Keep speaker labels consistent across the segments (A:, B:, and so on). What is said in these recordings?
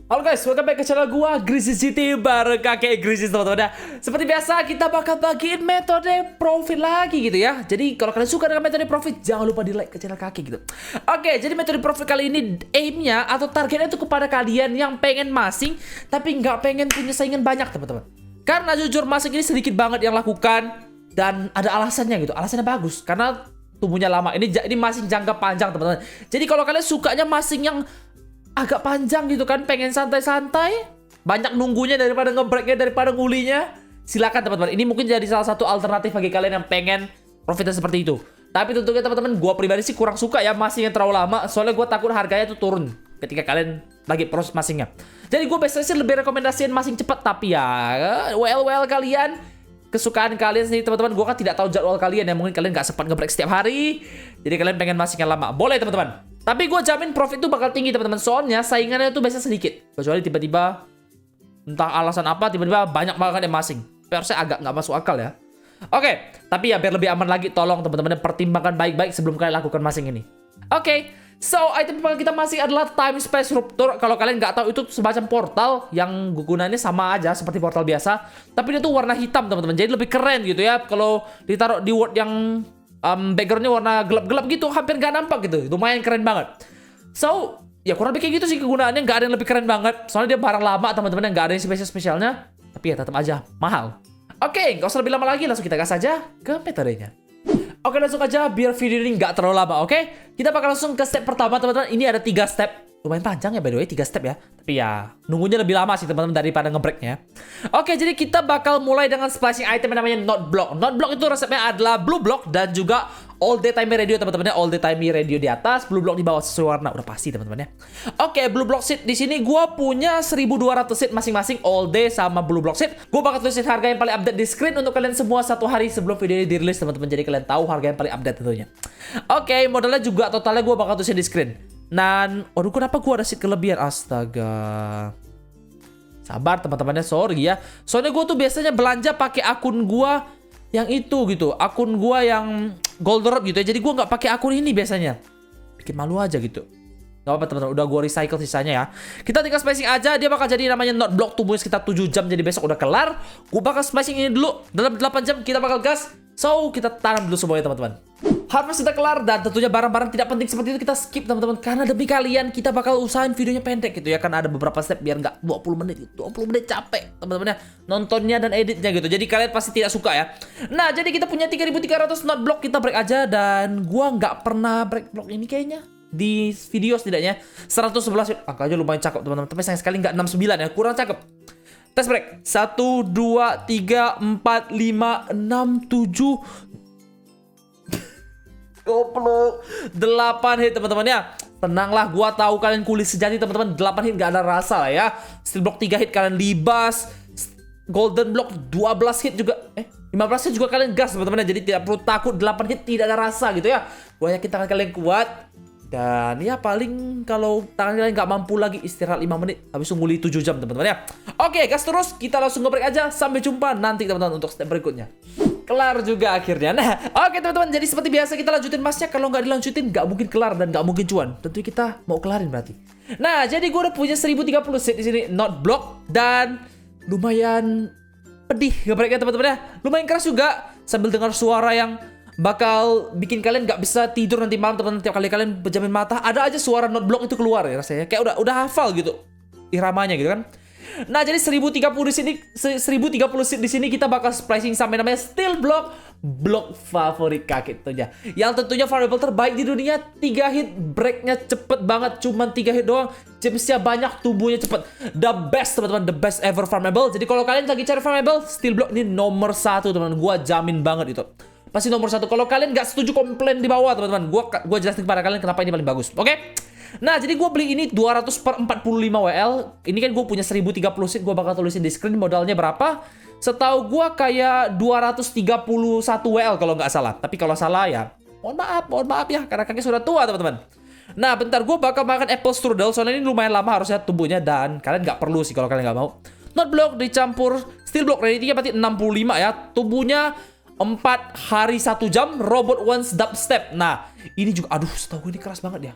A: Halo guys, welcome back ke channel gua Grizzly City bareng kakek Grizzly teman-teman ya. Seperti biasa kita bakal bagiin metode profit lagi gitu ya. Jadi kalau kalian suka dengan metode profit jangan lupa di like ke channel kakek gitu. Oke, jadi metode profit kali ini aimnya atau targetnya itu kepada kalian yang pengen masing tapi nggak pengen punya saingan banyak teman-teman. Karena jujur masing ini sedikit banget yang lakukan dan ada alasannya gitu. Alasannya bagus karena tumbuhnya lama. Ini masing jangka panjang teman-teman. Jadi kalau kalian sukanya masing yang agak panjang gitu kan, pengen santai-santai, banyak nunggunya daripada ngebreaknya, daripada ngulinya, silakan teman-teman. Ini mungkin jadi salah satu alternatif bagi kalian yang pengen profitnya seperti itu. Tapi tentunya teman-teman, gue pribadi sih kurang suka ya masing yang terlalu lama, soalnya gue takut harganya tuh turun ketika kalian lagi proses masingnya. Jadi gue biasanya sih lebih rekomendasiin masing cepat, tapi ya well kalian, kesukaan kalian sendiri teman-teman. Gue kan tidak tahu jadwal kalian ya, mungkin kalian nggak sempat ngebreak setiap hari, jadi kalian pengen masing yang lama, boleh teman-teman. Tapi gue jamin profit itu bakal tinggi teman-teman. Soalnya saingannya itu biasanya sedikit. Kecuali tiba-tiba entah alasan apa tiba-tiba banyak banget yang masing. Harusnya agak nggak masuk akal ya. Oke, tapi ya biar lebih aman lagi tolong teman-teman pertimbangkan baik-baik sebelum kalian lakukan masing ini. Oke, so item pertama kita masing adalah Time Space Rupture. Kalau kalian nggak tahu itu semacam portal yang gunanya sama aja seperti portal biasa. Tapi dia tuh warna hitam teman-teman. Jadi lebih keren gitu ya. Kalau ditaruh di word yang backgroundnya warna gelap-gelap gitu, hampir nggak nampak gitu. Lumayan keren banget. So, ya kurang lebih kayak gitu sih kegunaannya. Nggak ada yang lebih keren banget. Soalnya dia barang lama teman-teman, nggak ada yang spesial-spesialnya. Tapi ya tetap aja mahal. Oke, nggak usah lebih lama lagi, langsung kita gas aja ke metodenya. Oke, langsung aja biar video ini nggak terlalu lama, oke? Kita bakal langsung ke step pertama teman-teman. Ini ada 3 step. Lumayan panjang ya by the way, 3 step ya. Tapi ya nunggunya lebih lama sih teman-teman daripada ngebreaknya. Oke, jadi kita bakal mulai dengan splashing item yang namanya Not Block. Not Block itu resepnya adalah Blue Block dan juga All Day Time Radio teman-teman ya. All Day Time Radio di atas, Blue Block di bawah sesuai warna, udah pasti teman-teman ya. Oke, Blue Block seed di sini gua punya 1200 seed masing-masing, All Day sama Blue Block seed. Gua bakal tulisin harga yang paling update di screen untuk kalian semua 1 hari sebelum video ini dirilis teman-teman. Jadi kalian tahu harga yang paling update tentunya. Oke, modalnya juga totalnya gua bakal tulisin di screen. Dan, waduh kenapa gua ada seed kelebihan? Astaga. Sabar teman-temannya, sorry ya. Soalnya gua tuh biasanya belanja pakai akun gua yang itu gitu. Akun gua yang Gold Drop gitu ya. Jadi gua nggak pakai akun ini biasanya. Bikin malu aja gitu. Gak apa teman-teman, udah gua recycle sisanya ya. Kita tinggal spacing aja, dia bakal jadi namanya Not Block, tumbuhnya sekitar 7 jam. Jadi besok udah kelar. Gua bakal spacing ini dulu. Dalam 8 jam kita bakal gas. So, kita tanam dulu semuanya teman-teman. Harvest sudah kelar dan tentunya barang-barang tidak penting seperti itu kita skip teman-teman. Karena demi kalian kita bakal usahain videonya pendek gitu ya. Kan ada beberapa step biar nggak 20 menit gitu. 20 menit capek teman-teman ya. Nontonnya dan editnya gitu. Jadi kalian pasti tidak suka ya. Nah jadi kita punya 3300 not block. Kita break aja. Dan gua nggak pernah break block ini kayaknya. Di video setidaknya 111. Angkanya lumayan cakep teman-teman. Tapi sayang sekali nggak 69 ya. Kurang cakep. Tes break 1, 2, 3, 4, 5, 6, 7 8 hit teman-teman ya. Tenanglah, gua tahu kalian kulit sejati teman-teman. 8 hit gak ada rasa lah ya. Steel block 3 hit kalian libas. Golden block 12 hit juga 15 hit juga kalian gas teman-teman ya. Jadi tidak perlu takut, 8 hit tidak ada rasa gitu ya. Gua yakin tangan kalian kuat. Dan ya paling kalau tangan kalian nggak mampu lagi istirahat 5 menit. Habis nguli 7 jam teman-teman ya. Oke, gas terus. Kita langsung nge-break aja. Sampai jumpa nanti teman-teman untuk step berikutnya. Kelar juga akhirnya. Nah, oke teman-teman. Jadi seperti biasa kita lanjutin masnya. Kalau nggak dilanjutin nggak mungkin kelar dan nggak mungkin cuan. Tentunya kita mau kelarin berarti. Nah, jadi gue udah punya 1030 seed di sini. Not block. Dan lumayan pedih nge-breaknya teman-teman ya. Lumayan keras juga. Sambil dengar suara yang bakal bikin kalian nggak bisa tidur nanti malam teman-teman. Tiap kali kalian pejamin mata ada aja suara not block itu keluar ya rasanya. Kayak udah hafal gitu iramanya gitu kan. Nah jadi 1030 di sini 1030 seed di sini kita bakal splicing sampai namanya Steel Block, blok favorit kakek tentunya. Yang tentunya variable terbaik di dunia. 3 hit breaknya cepet banget, cuman 3 hit doang. Gemsnya banyak, tumbuhnya cepet. The best teman-teman, the best ever farmable. Jadi kalau kalian lagi cari farmable, Steel Block ini nomor 1 teman-teman. Gua jamin banget itu. Pasti nomor 1. Kalau kalian nggak setuju komplain di bawah teman-teman. Gua jelasin kepada kalian kenapa ini paling bagus. Oke? Nah jadi gue beli ini 200 per 45 WL. Ini kan gue punya 1030 seed. Gue bakal tulisin di screen modalnya berapa. Setahu gue kayak 231 WL kalau nggak salah. Tapi kalau salah ya mohon maaf ya. Karena kakek sudah tua teman-teman. Nah bentar gue bakal makan apple strudel. Soalnya ini lumayan lama harusnya tumbuhnya. Dan kalian nggak perlu sih kalau kalian nggak mau. Not block dicampur steel block ready 3 berarti 65 ya. Tumbuhnya 4 hari 1 jam. Robot once dubstep. Nah ini juga aduh setahu gue ini keras banget ya.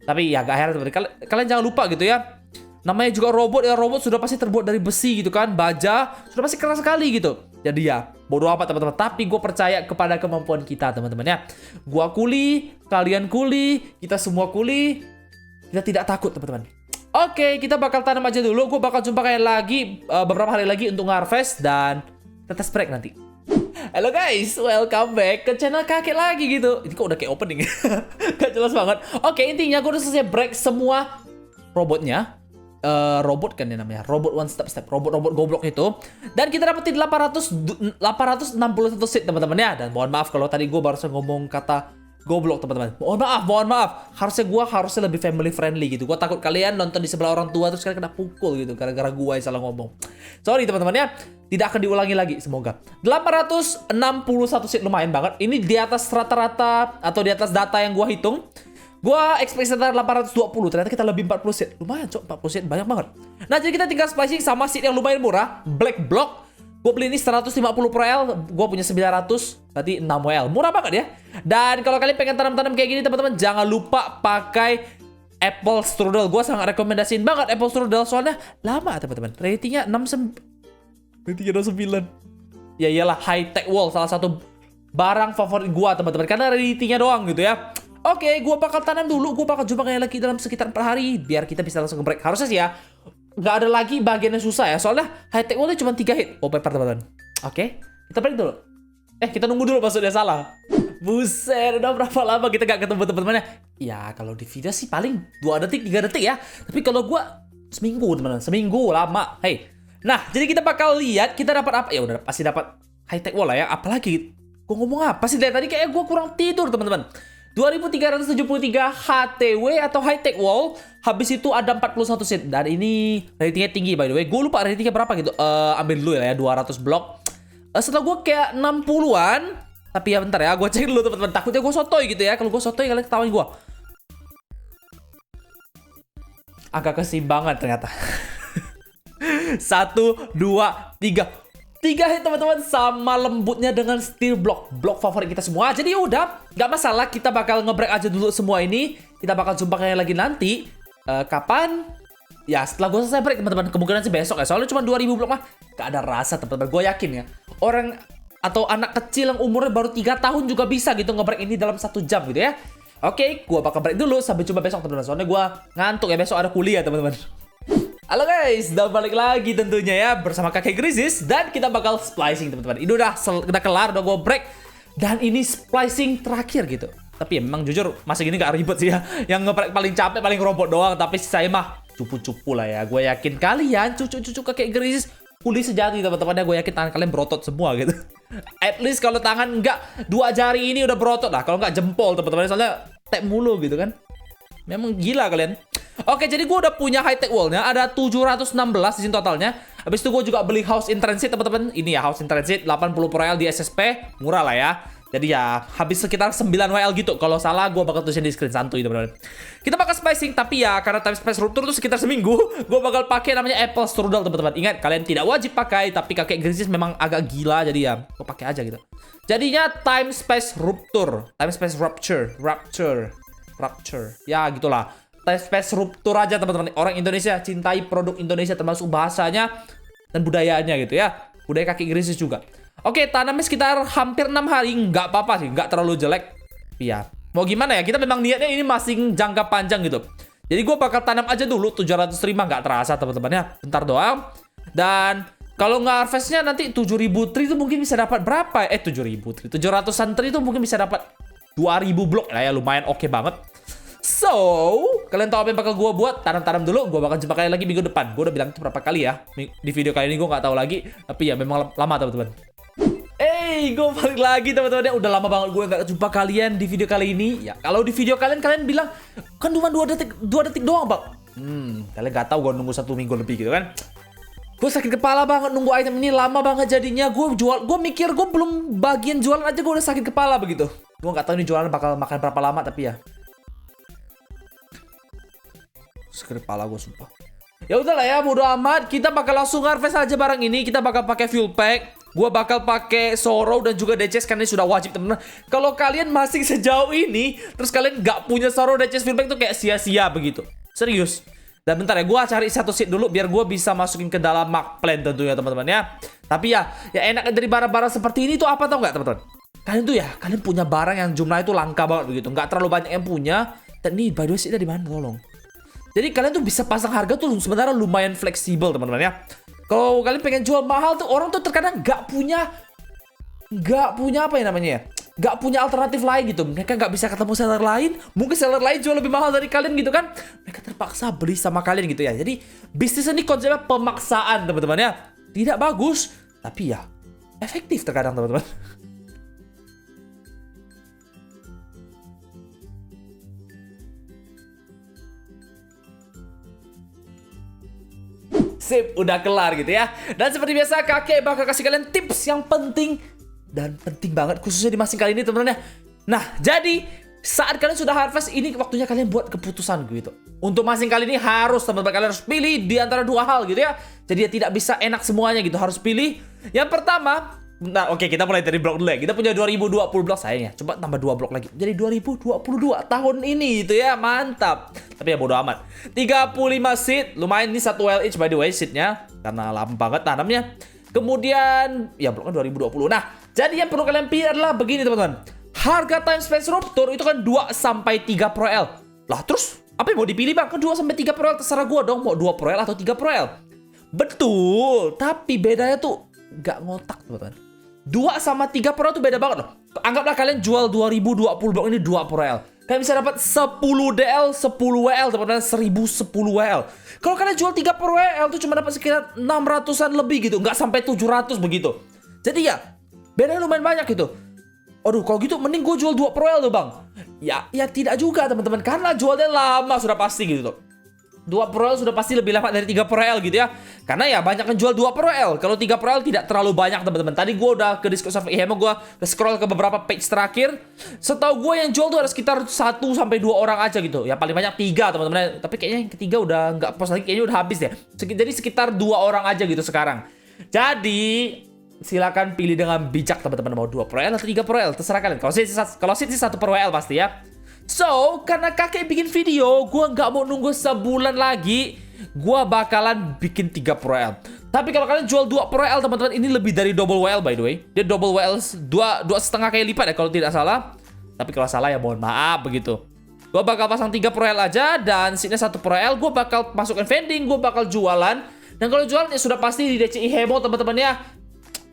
A: Tapi ya gak heran teman-teman. Kalian jangan lupa gitu ya. namanya juga robot ya, robot sudah pasti terbuat dari besi gitu kan, baja sudah pasti keras sekali gitu. Jadi ya bodoh amat teman-teman, tapi gue percaya kepada kemampuan kita teman-teman ya. Gua kuli, kalian kuli, kita semua kuli, kita tidak takut teman-teman. Oke, kita bakal tanam aja dulu. Gue bakal jumpa kalian lagi beberapa hari lagi untuk nge-harvest dan tetes break nanti. Halo guys, welcome back ke channel kakek lagi gitu. Ini kok udah kayak opening. Gak jelas banget. Oke, intinya gue udah selesai break semua robotnya. Robot kan ya namanya, robot one step step, robot goblok itu. Dan kita dapetin 861 seed teman-teman ya. Dan mohon maaf kalau tadi gue baru ngomong kata goblok teman-teman. Mohon maaf. Harusnya lebih family friendly gitu. Gue takut kalian nonton di sebelah orang tua terus kalian kena pukul gitu gara-gara gue yang salah ngomong. Sorry teman-teman ya. Tidak akan diulangi lagi semoga. 861 seed lumayan banget. Ini di atas rata-rata atau di atas data yang gue hitung. Gua expect sekitar 820, ternyata kita lebih 40 seed. Lumayan cok, 40 seed banyak banget. Nah jadi kita tinggal splicing sama seed yang lumayan murah, Black Block. Gue beli ini 150 per L, gue punya 900, berarti 6 WL. Murah banget ya. Dan kalau kalian pengen tanam-tanam kayak gini teman-teman, jangan lupa pakai apple strudel. Gue sangat rekomendasiin banget apple strudel, soalnya lama teman-teman. Ratingnya 69. Ya iyalah, high tech wall, salah satu barang favorit gue teman-teman. Karena ratingnya doang gitu ya. Oke, gue bakal tanam dulu. Gue bakal jumpa kalian lagi dalam sekitar 4 hari. Biar kita bisa langsung nge-break. Harusnya sih ya, nggak ada lagi bagian yang susah ya. Soalnya high-tech wall-nya cuma 3 hit. Oh, paper teman-teman. Oke, kita break dulu. Kita nunggu dulu maksudnya salah. Buset, udah berapa lama kita gak ketemu teman-temannya? Ya, kalau di video sih paling 2 detik, 3 detik ya. Tapi kalau gue seminggu teman-teman. Seminggu lama. Hey. Nah, jadi kita bakal lihat kita dapat apa. Ya udah pasti dapat high-tech wall lah ya. Apalagi gue ngomong apa sih dari tadi? Kayak gue kurang tidur teman-teman. 2373 HTW atau high tech wall. Habis itu ada 41 seed. Dan ini ratingnya tinggi by the way. Gue lupa ratingnya berapa gitu. Ambil dulu ya 200 blok. Setelah gue kayak 60-an. Tapi ya bentar ya, gue cek dulu teman-teman. Takutnya gue sotoy gitu ya. Kalau gue sotoy kalian ketawain gue. Agak keseimbangan ternyata. 1, 2, 3. 3 hit teman-teman, sama lembutnya dengan steel block. Block favorit kita semua. Jadi udah, gak masalah, kita bakal nge-break aja dulu semua ini. Kita bakal jumpa kalian lagi nanti. Kapan? Ya setelah gue selesai break teman-teman. Kemungkinan sih besok ya. Soalnya cuma 2000 blok mah gak ada rasa teman-teman. Gue yakin ya, orang atau anak kecil yang umurnya baru 3 tahun juga bisa gitu nge-break ini dalam 1 jam gitu ya. Oke, gue bakal break dulu. Sampai jumpa besok teman-teman. Soalnya gue ngantuk ya, besok ada kuliah teman-teman. Halo guys, udah balik lagi tentunya ya bersama kakek Grizzis. Dan kita bakal splicing teman-teman. Ini udah kelar, udah gue break. Dan ini splicing terakhir gitu. Tapi ya memang jujur masa gini gak ribet sih ya. Yang nge-break paling capek paling robot doang. Tapi saya mah cupu-cupu lah ya. Gue yakin kalian cucu-cucu kakek Grizzis pulih sejati teman-teman ya. Gue yakin tangan kalian berotot semua gitu. At least kalau tangan enggak 2 jari ini udah berotot lah. Kalau enggak jempol teman-teman, soalnya tap mulu gitu kan. Memang gila kalian. Oke, jadi gue udah punya high-tech wall-nya. Ada 716 di sini totalnya. Habis itu gue juga beli house in transit, teman-teman. Ini ya, house in transit. 80 per WL di SSP. Murah lah ya. Jadi ya, habis sekitar 9 WL gitu. Kalau salah, gue bakal tulisin di screen santuy, teman-teman. Kita bakal splicing, tapi ya, karena time space rupture itu sekitar seminggu, gue bakal pakai namanya apple strudel, teman-teman. Ingat, kalian tidak wajib pakai, tapi kakek Grizzis memang agak gila, jadi ya, gue pakai aja gitu. Jadinya time space rupture. Time space rupture. Ya, gitulah. Space rupture aja teman-teman. Orang Indonesia cintai produk Indonesia termasuk bahasanya dan budayanya gitu ya. Budaya kakek Grizzis juga. Oke, tanamnya sekitar hampir 6 hari. Nggak apa-apa sih, nggak terlalu jelek. Iya. Mau gimana ya, kita memang niatnya ini masih jangka panjang gitu. Jadi gue bakal tanam aja dulu 705, nggak terasa teman-teman ya. Bentar doang. Dan kalau nggak harvestnya nanti 7000 tree itu mungkin bisa dapat berapa ya? 7000 tree. 700-an tree itu mungkin bisa dapat 2000 blok lah ya, lumayan oke banget. So, kalian tahu apa yang bakal gue buat? Tanam-tanam dulu, gue bakal jumpa kalian lagi minggu depan. Gue udah bilang itu berapa kali ya. Di video kali ini gue nggak tahu lagi. Tapi ya memang lama teman-teman. Gue balik lagi teman-teman. Udah lama banget gue nggak jumpa kalian di video kali ini. Ya, kalau di video kalian bilang, kan cuma 2 detik doang bang. Kalian nggak tahu gue nunggu 1 minggu lebih gitu kan. Gue sakit kepala banget nunggu item ini, lama banget jadinya. Gue mikir gue belum bagian jualan aja gue udah sakit kepala begitu. Gue nggak tahu ini jualan bakal makan berapa lama, tapi ya sakit kepala gue sumpah. Ya udahlah ya, bodo amat. Kita bakal langsung harvest aja barang ini. Kita bakal pakai fuel pack. Gue bakal pakai sorrow dan juga DCS karena ini sudah wajib teman-teman. Kalau kalian masih sejauh ini terus kalian nggak punya sorrow DCS fuel pack tuh kayak sia-sia begitu. Serius. Dan bentar ya, gue cari satu seat dulu biar gue bisa masukin ke dalam mark plan tentunya teman-teman ya. Tapi ya enak dari barang-barang seperti ini tuh apa tau nggak teman-teman? Kalian tuh ya, kalian punya barang yang jumlahnya itu langka banget begitu. Nggak terlalu banyak yang punya. Dan nih, by the way, seatnya di mana? Tolong. Jadi kalian tuh bisa pasang harga tuh sebenarnya lumayan fleksibel teman-teman ya. Kalau kalian pengen jual mahal tuh, orang tuh terkadang nggak punya apa ya namanya ya? Nggak punya alternatif lain gitu. Mereka nggak bisa ketemu seller lain. Mungkin seller lain jual lebih mahal dari kalian gitu kan. Mereka terpaksa beli sama kalian gitu ya. Jadi bisnis ini konsepnya pemaksaan teman-teman ya. Tidak bagus, tapi ya efektif terkadang teman-teman. Sip, udah kelar gitu ya. Dan seperti biasa kakek bakal kasih kalian tips yang penting dan penting banget khususnya di masing kali ini teman-teman ya. Nah, jadi saat kalian sudah harvest ini waktunya kalian buat keputusan gitu. Untuk masing kali ini harus teman-teman kalian harus pilih di antara dua hal gitu ya. Jadi ya tidak bisa enak semuanya gitu, harus pilih. Yang pertama, nah oke, kita mulai dari blok dulu ya. Kita punya 2020 blok sayangnya. Coba tambah 2 blok lagi. Jadi 2022 tahun ini gitu ya. Mantap. Tapi ya bodo amat. 35 seat, lumayan ini 1 well each by the way seatnya karena lama banget tanamnya. Kemudian ya bloknya 2020. Nah, jadi yang perlu kalian pilih adalah begini teman-teman. Harga time space rupture itu kan 2 sampai 3 pro L. Lah terus apa yang mau dipilih bang? Kan 2 sampai 3 pro L terserah gua dong mau 2 pro L atau 3 pro L. Betul, tapi bedanya tuh nggak ngotak teman-teman. 2 sama 3 pro L tuh beda banget loh. Anggaplah kalian jual 2020 blok ini 2 pro L. Kalian bisa dapat 10 DL, 10 WL, teman-teman, 1010 WL. Kalau kalian jual 3 per WL tuh cuma dapat sekitar 600-an lebih gitu, nggak sampai 700 begitu. Jadi ya, bedanya lumayan banyak gitu. Aduh, kalau gitu mending gue jual 2 per WL tuh, Bang. Ya tidak juga, teman-teman, karena jualnya lama sudah pasti gitu tuh. 2 per WL sudah pasti lebih lama dari 3 per WL gitu ya. Karena ya banyak yang jual 2 per WL. Kalau 3 per WL tidak terlalu banyak teman-teman. Tadi gue udah ke Discord server IHEMO, gue scroll ke beberapa page terakhir. Setahu gue yang jual tuh ada sekitar 1 sampai 2 orang aja gitu. Ya paling banyak 3 teman-teman. Tapi kayaknya yang ketiga udah nggak post lagi, kayaknya udah habis ya. Jadi sekitar 2 orang aja gitu sekarang. Jadi silakan pilih dengan bijak teman-teman, mau 2 per WL atau 3 per WL, terserah kalian. Kalau sih 1 per WL pasti ya. So, karena kakek bikin video, gue nggak mau nunggu sebulan lagi. Gue bakalan bikin 3 Pro L. Tapi kalau kalian jual 2 Pro L, teman-teman, ini lebih dari double WL by the way. Dia double WL 2,5 kali lipat ya kalau tidak salah. Tapi kalau salah ya mohon maaf begitu. Gue bakal pasang 3 Pro L aja. Dan sini 1 Pro L, gue bakal masukin vending, gue bakal jualan. Dan kalau jualan ya sudah pasti di DCI Hemo teman-teman ya.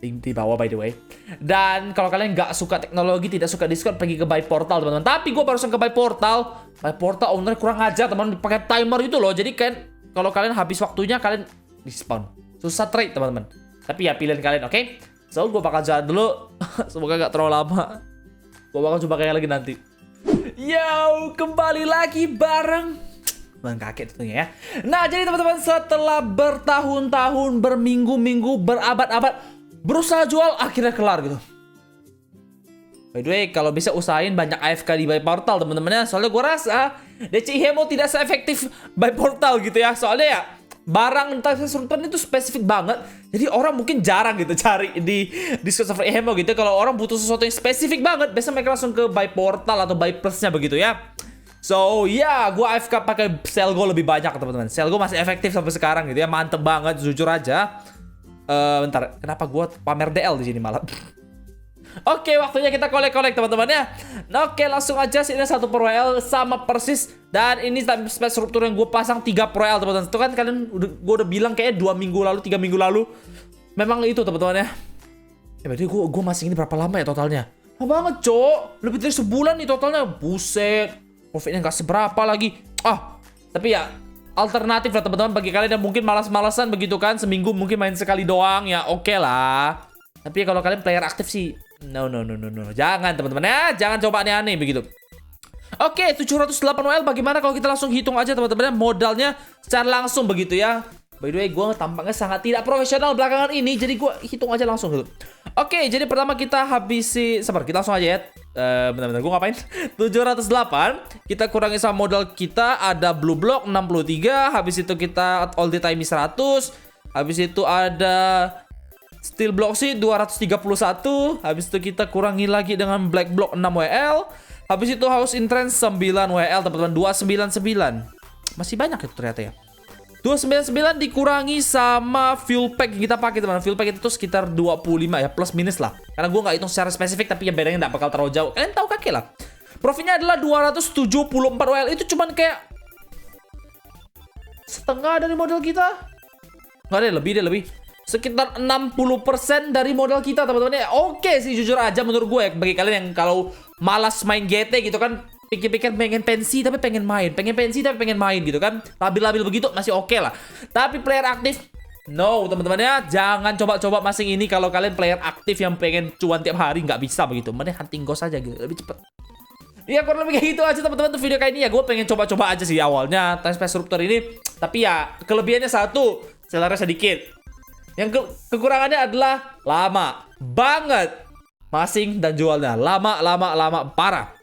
A: Link di bawah by the way. Dan kalau kalian nggak suka teknologi, tidak suka Discord, pergi ke Buy Portal teman-teman. Tapi gue barusan ke Buy Portal. Buy Portal owner kurang ajar teman-teman, pakai timer itu loh. Jadi kan kalau kalian habis waktunya kalian dispawn. Susah trade teman-teman. Tapi ya pilihan kalian, oke? So gue bakal jalan dulu. Semoga nggak terlalu lama. Gue bakal coba kayak lagi nanti. Yo, kembali lagi bareng Bang Kakek tentunya ya. Nah jadi teman-teman, setelah bertahun-tahun, berminggu-minggu, berabad-abad berusaha jual, akhirnya kelar gitu. By the way, kalau bisa usahain banyak AFK di Buy Portal teman-teman ya. Soalnya gue rasa DCI Hemo tidak seefektif Buy Portal gitu ya. Soalnya ya barang entah sesuatu itu spesifik banget. Jadi orang mungkin jarang gitu cari di Discord server Hemo gitu. Kalau orang butuh sesuatu yang spesifik banget, biasanya mereka langsung ke Buy Portal atau Buy Plus-nya begitu ya. So ya, gue AFK pakai Selgo lebih banyak teman-teman. Selgo masih efektif sampai sekarang gitu ya. Mantep banget, jujur aja. Bentar, kenapa gue pamer DL di sini malah? Oke, waktunya kita kolek-kolek teman-teman ya. Nah, oke, langsung aja sini 1 Pro L sama persis. Dan ini time space rupture yang gue pasang 3 Pro L teman-teman. Itu kan kalian gue udah bilang kayaknya 2 minggu lalu, 3 minggu lalu. Memang itu teman-teman ya. Ya berarti gue masih ini berapa lama ya totalnya? Lama banget cok, lebih dari sebulan nih totalnya. Buset, profitnya nggak seberapa lagi. Tapi ya alternatif lah teman-teman bagi kalian yang mungkin malas-malasan begitu kan, seminggu mungkin main sekali doang ya, oke lah. Tapi kalau kalian player aktif sih no, jangan teman-teman ya, jangan coba aneh-aneh begitu. Oke, 708 WL bagaimana kalau kita langsung hitung aja teman-teman, modalnya secara langsung begitu ya. By the way, gue tampaknya sangat tidak profesional belakangan ini, jadi gue hitung aja langsung gitu. Oke, jadi pertama kita habisi, sabar, kita langsung aja ya. Bentar, gue ngapain? 708, kita kurangi sama modal kita, ada blue block 63, habis itu kita all the time 100, habis itu ada steel block sih 231, habis itu kita kurangi lagi dengan black block 6 WL, habis itu house entrance 9 WL teman-teman, 299. Masih banyak itu ternyata ya. 299 dikurangi sama fuel pack yang kita pakai teman. Fuel pack itu tuh sekitar 25 ya, plus minus lah. Karena gue nggak hitung secara spesifik, tapi yang bedanya nggak bakal terlalu jauh. Kalian tahu kakek lah. Profitnya adalah 274 WL. Itu cuman kayak setengah dari modal kita. Nggak ada, lebih deh, lebih. Sekitar 60% dari modal kita teman-teman ya. Oke sih, jujur aja menurut gue ya. Bagi kalian yang kalau malas main GT gitu kan, pikir-pikir pengen pensi tapi pengen main, pengen pensi tapi pengen main gitu kan, labil-labil begitu masih oke lah. Tapi player aktif, no teman-teman ya, jangan coba-coba masing ini kalau kalian player aktif yang pengen cuan tiap hari, nggak bisa begitu. Mending hunting ghost aja gitu, lebih cepet. Ya kurang lebih kayak gitu aja teman-teman tuh video kali ini ya. Gue pengen coba-coba aja sih awalnya Time Space Disruptor ini, tapi ya kelebihannya satu, sellernya sedikit. Yang kekurangannya adalah lama banget masing dan jualnya, lama parah.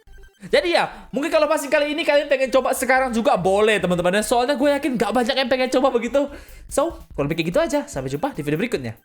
A: Jadi ya, mungkin kalau masing kali ini kalian pengen coba sekarang juga boleh teman-teman. Soalnya gue yakin gak banyak yang pengen coba begitu. So, kurang lebih kayak gitu aja. Sampai jumpa di video berikutnya.